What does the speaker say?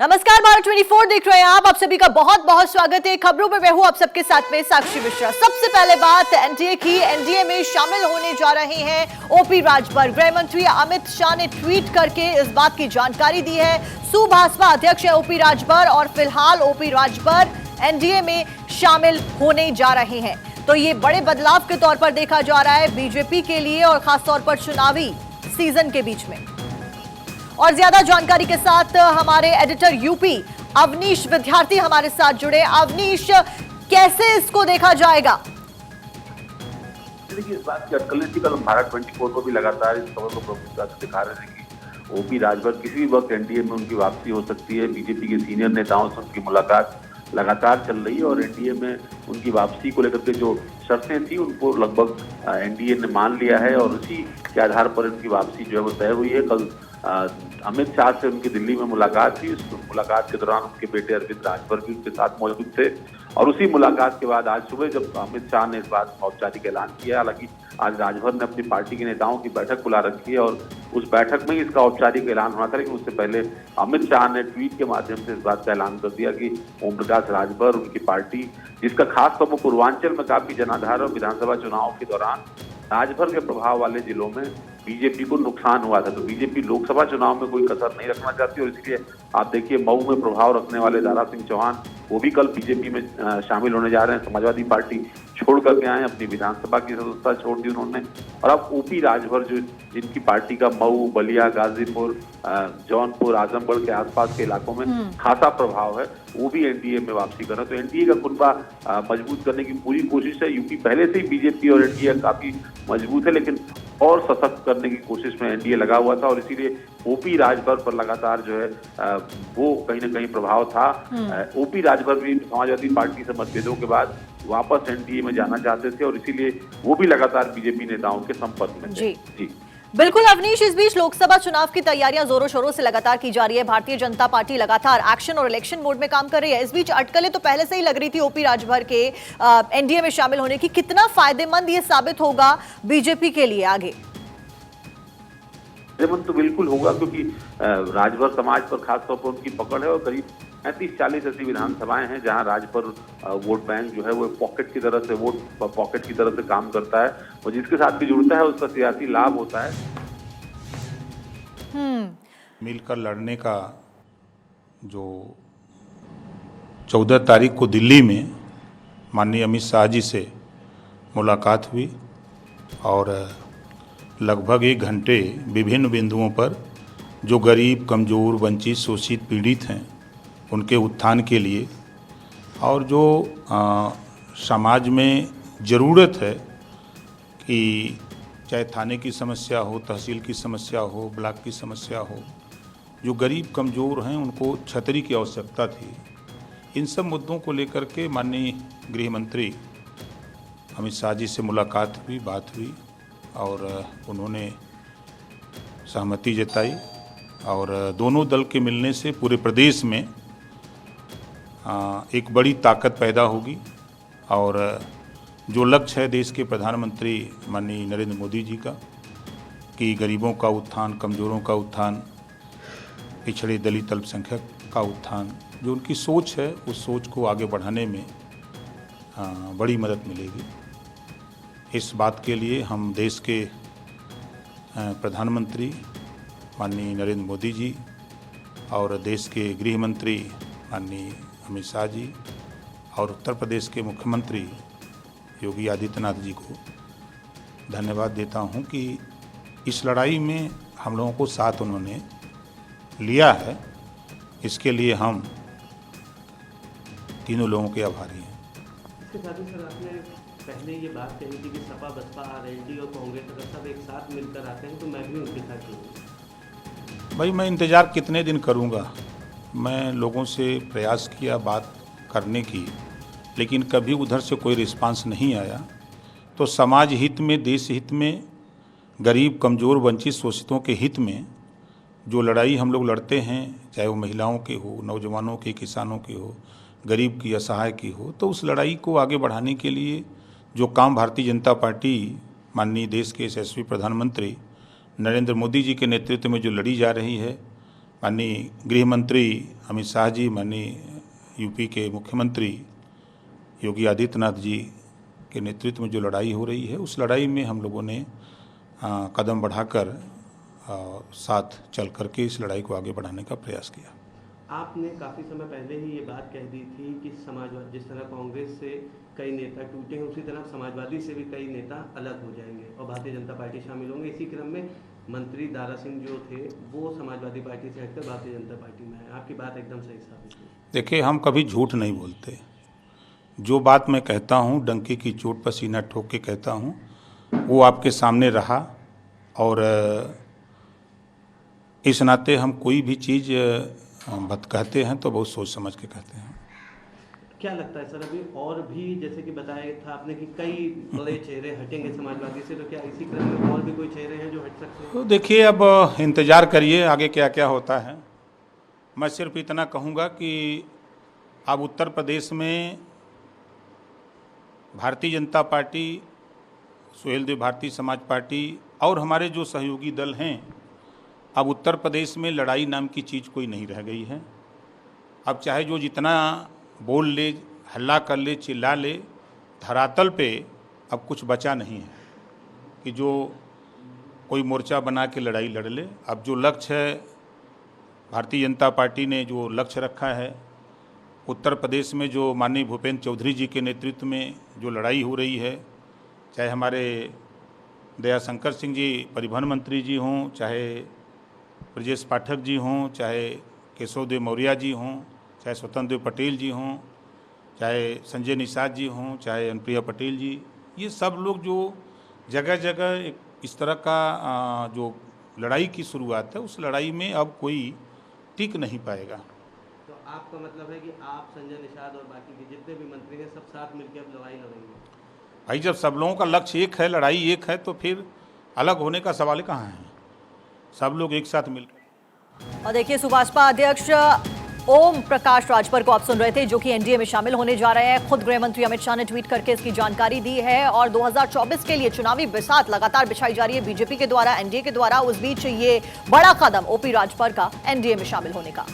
नमस्कार, भारत 24 देख रहे हैं आप सभी का बहुत बहुत स्वागत है। खबरों पे मैं हूं आप सबके साथ में साक्षी मिश्रा। सबसे पहले बात एनडीए की। एनडीए में शामिल होने जा रहे हैं ओपी राजभर। गृह मंत्री अमित शाह ने ट्वीट करके इस बात की जानकारी दी है। सुभाषपा अध्यक्ष है ओपी राजभर और फिलहाल ओपी राजभर एनडीए में शामिल होने जा रहे हैं। तो ये बड़े बदलाव के तौर पर देखा जा रहा है बीजेपी के लिए और खासतौर पर चुनावी सीजन के बीच में। और ज्यादा जानकारी के साथ हमारे एडिटर यूपी अवनीश विद्यार्थी हमारे साथ जुड़े। अवनीश, कैसे इसको देखा जाएगा? देखिए, इस बात की अटकलें थी। कल भारत 24 को भी लगातार इस खबर को प्रमुखता से दिखा रहे थे कि ओपी राजभर किसी भी वक्त एनडीए में उनकी वापसी हो सकती है। बीजेपी के सीनियर नेताओं से उनकी मुलाकात लगातार चल रही है और एनडीए में उनकी वापसी को लेकर के जो शर्तें थी उनको लगभग एनडीए ने मान लिया है और उसी के आधार पर उनकी वापसी जो है वो तय हुई है। कल अमित शाह से उनकी दिल्ली में मुलाकात थी। उस मुलाकात के दौरान उनके बेटे अरविंद राजभर भी उनके साथ मौजूद थे और उसी मुलाकात के बाद आज सुबह जब अमित शाह ने इस बात का औपचारिक ऐलान किया, हालांकि आज राजभर ने अपनी पार्टी के नेताओं की बैठक बुला रखी है और उस बैठक में ही इसका औपचारिक ऐलान होना था, लेकिन उससे पहले अमित शाह ने ट्वीट के माध्यम से इस बात का ऐलान कर दिया कि ओम प्रकाश राजभर उनकी पार्टी, जिसका खास तौर पर पूर्वांचल में काफी जनाधार और विधानसभा चुनाव के दौरान राजभर के प्रभाव वाले जिलों में बीजेपी को नुकसान हुआ था, तो बीजेपी लोकसभा चुनाव में कोई कसर नहीं रखना चाहती और इसलिए आप देखिए मऊ में प्रभाव रखने वाले दारा सिंह चौहान वो भी कल बीजेपी में शामिल होने जा रहे हैं। समाजवादी पार्टी छोड़ करके आए, अपनी विधानसभा की सदस्यता छोड़ दी उन्होंने। और अब ओपी राजभर जो जिनकी पार्टी का मऊ, बलिया, गाजीपुर, जौनपुर, आजमगढ़ के आसपास के इलाकों में खासा प्रभाव है, वो भी एनडीए में वापसी कर रहे हैं। तो एनडीए का कुनबा मजबूत करने की पूरी कोशिश है। यूपी पहले से ही बीजेपी और एनडीए काफी मजबूत है, लेकिन और सशक्त करने की कोशिश में एनडीए लगा हुआ था और इसीलिए ओपी राजभर पर लगातार जो है वो कहीं ना कहीं प्रभाव था। ओपी राजभर भी समाजवादी पार्टी से मतभेदों के बाद वापस एनडीए में जाना चाहते थे और इसीलिए वो भी लगातार बीजेपी नेताओं के संपर्क में थे। जी बिल्कुल अवनीश, इस बीच लोकसभा चुनाव की तैयारियां जोरों शोरों से लगातार की जा रही है। भारतीय जनता पार्टी लगातार एक्शन और इलेक्शन मोड में काम कर रही है। इस बीच अटकलें तो पहले से ही लग रही थी ओपी राजभर के एनडीए में शामिल होने की। कितना फायदेमंद ये साबित होगा बीजेपी के लिए आगे? फायदेमंद तो बिल्कुल होगा, क्योंकि राजभर समाज पर खासतौर पर उनकी पकड़ है और करीब 35-40 ऐसी विधानसभाएं हैं जहां राजभर वोट बैंक जो है वो पॉकेट की तरह से काम करता है और जिसके साथ भी जुड़ता है उसका सियासी लाभ होता है। मिलकर लड़ने का जो 14 तारीख को दिल्ली में माननीय अमित शाह जी से मुलाकात हुई और लगभग 1 घंटे विभिन्न बिंदुओं पर जो गरीब, कमज़ोर, वंचित, शोषित, पीड़ित हैं उनके उत्थान के लिए और जो समाज में ज़रूरत है कि चाहे थाने की समस्या हो, तहसील की समस्या हो, ब्लॉक की समस्या हो, जो गरीब कमज़ोर हैं उनको छतरी की आवश्यकता थी। इन सब मुद्दों को लेकर के माननीय गृह मंत्री अमित शाह जी से मुलाकात हुई, बात हुई और उन्होंने सहमति जताई और दोनों दल के मिलने से पूरे प्रदेश में एक बड़ी ताकत पैदा होगी और जो लक्ष्य है देश के प्रधानमंत्री माननीय नरेंद्र मोदी जी का कि गरीबों का उत्थान, कमज़ोरों का उत्थान, पिछड़े दलित अल्पसंख्यक का उत्थान, जो उनकी सोच है उस सोच को आगे बढ़ाने में बड़ी मदद मिलेगी। इस बात के लिए हम देश के प्रधानमंत्री माननीय नरेंद्र मोदी जी और देश के गृह मंत्री माननीय अमित शाह जी और उत्तर प्रदेश के मुख्यमंत्री योगी आदित्यनाथ जी को धन्यवाद देता हूं कि इस लड़ाई में हम लोगों को साथ उन्होंने लिया है। इसके लिए हम तीनों लोगों के आभारी हैं। इसके साथ ही सर, आपने पहले ये बात कही थी कि सपा, बसपा, आरएलडी और कांग्रेस अगर सब एक साथ मिलकर आते हैं तो मैं भी उनके साथ जुड़ूंगा। भाई, मैं इंतज़ार कितने दिन करूंगा। मैं लोगों से प्रयास किया बात करने की, लेकिन कभी उधर से कोई रिस्पांस नहीं आया। तो समाज हित में, देश हित में, गरीब, कमज़ोर, वंचित, शोषितों के हित में जो लड़ाई हम लोग लड़ते हैं, चाहे वो महिलाओं की हो, नौजवानों की, किसानों की हो, गरीब की, असहाय की हो, तो उस लड़ाई को आगे बढ़ाने के लिए जो काम भारतीय जनता पार्टी माननीय देश के यशस्वी प्रधानमंत्री नरेंद्र मोदी जी के नेतृत्व में जो लड़ी जा रही है, माननीय गृह मंत्री अमित शाह जी, माननीय यूपी के मुख्यमंत्री योगी आदित्यनाथ जी के नेतृत्व में जो लड़ाई हो रही है, उस लड़ाई में हम लोगों ने कदम बढ़ाकर साथ चल करके इस लड़ाई को आगे बढ़ाने का प्रयास किया। आपने काफ़ी समय पहले ही ये बात कह दी थी कि समाजवादी, जिस तरह कांग्रेस से कई नेता टूटे हैं, उसी तरह समाजवादी से भी कई नेता अलग हो जाएंगे और भारतीय जनता पार्टी शामिल होंगे। इसी क्रम में मंत्री दारा सिंह जो थे वो समाजवादी पार्टी से हटकर भारतीय जनता पार्टी में है। आपकी बात एकदम सही साबित हुई। देखिए, हम कभी झूठ नहीं बोलते। जो बात मैं कहता हूँ, डंकी की चोट पर सीना ठोक के कहता हूँ, वो आपके सामने रहा। और इस नाते हम कोई भी चीज़ बात कहते हैं तो बहुत सोच समझ के कहते हैं। क्या लगता है सर, अभी और भी जैसे कि बताया था आपने कि कई बड़े चेहरे हटेंगे समाजवादी से, तो क्या इसी क्रम में और भी कोई चेहरे हैं जो हट सकते हैं? तो देखिए, अब इंतज़ार करिए आगे क्या क्या होता है। मैं सिर्फ इतना कहूँगा कि अब उत्तर प्रदेश में भारतीय जनता पार्टी, सुहेलदेव भारतीय समाज पार्टी और हमारे जो सहयोगी दल हैं, अब उत्तर प्रदेश में लड़ाई नाम की चीज़ कोई नहीं रह गई है। अब चाहे जो जितना बोल ले, हल्ला कर ले, चिल्ला ले, धरातल पे अब कुछ बचा नहीं है कि जो कोई मोर्चा बना के लड़ाई लड़ ले। अब जो लक्ष्य है, भारतीय जनता पार्टी ने जो लक्ष्य रखा है, उत्तर प्रदेश में जो माननीय भूपेंद्र चौधरी जी के नेतृत्व में जो लड़ाई हो रही है, चाहे हमारे दयाशंकर सिंह जी परिवहन मंत्री जी हों, चाहे ब्रजेश पाठक जी हों, चाहे केशव देव मौर्य जी हों, चाहे स्वतंत्र देव पटेल जी हों, चाहे संजय निषाद जी हों, चाहे अनुप्रिया पटेल जी, ये सब लोग जो जगह जगह इस तरह का जो लड़ाई की शुरुआत है, उस लड़ाई में अब कोई टिक नहीं पाएगा। तो आपका मतलब है कि आप, संजय निषाद और बाकी के जितने भी मंत्री हैं, सब साथ मिलकर अब लड़ाई लड़ेंगे? भाई, जब सब लोगों का लक्ष्य एक है, लड़ाई एक है, तो फिर अलग होने का सवाल कहाँ है। सब लोग एक साथ मिलकर। और देखिए, सुभाषपा अध्यक्ष ओम प्रकाश राजभर को आप सुन रहे थे, जो कि एनडीए में शामिल होने जा रहे हैं। खुद गृह मंत्री अमित शाह ने ट्वीट करके इसकी जानकारी दी है। और 2024 के लिए चुनावी बिसात लगातार बिछाई जा रही है बीजेपी के द्वारा, एनडीए के द्वारा। उस बीच ये बड़ा कदम ओपी राजभर का एनडीए में शामिल होने का।